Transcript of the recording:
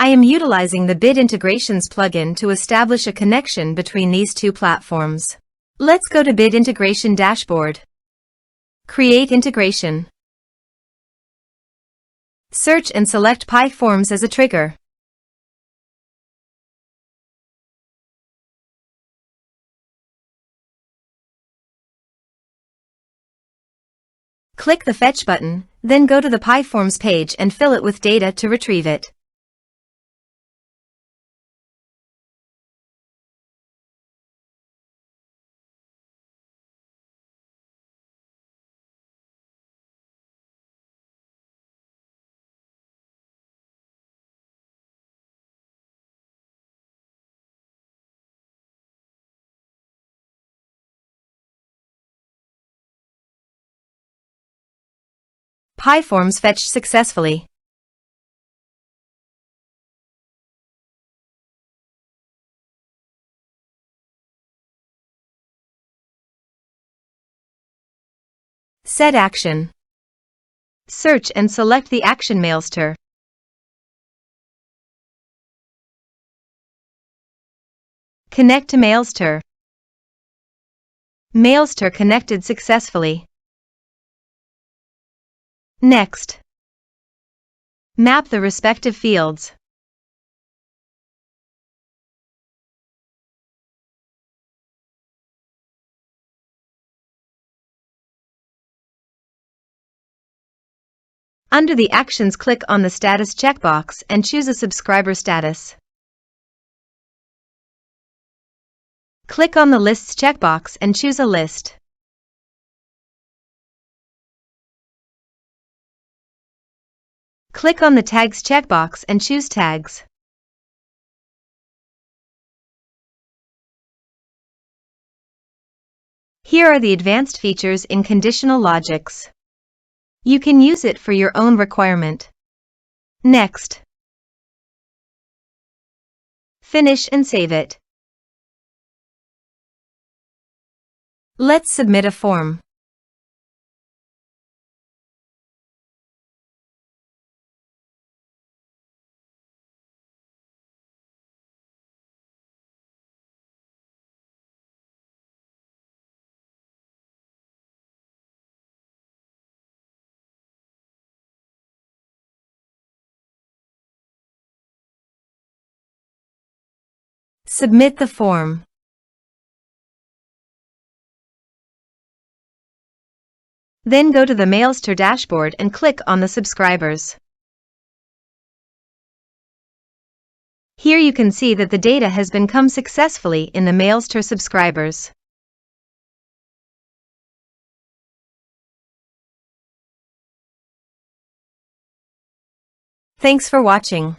I am utilizing the Bid Integrations plugin to establish a connection between these two platforms. Let's go to Bid Integration Dashboard. Create integration. Search and select PyForms as a trigger. Click the Fetch button, then go to the PyForms page and fill it with data to retrieve it. PyForms fetched successfully. Set action. Search and select the action Mailster. Connect to Mailster. Mailster connected successfully. Next, map the respective fields. Under the Actions, click on the Status checkbox and choose a subscriber status. Click on the Lists checkbox and choose a list. Click on the Tags checkbox and choose Tags. Here are the advanced features in conditional logics. You can use it for your own requirement. Next. Finish and save it. Let's submit a form. Submit the form. Then go to the Mailster dashboard and click on the subscribers. Here you can see that the data has been come successfully in the Mailster subscribers. Thanks for watching.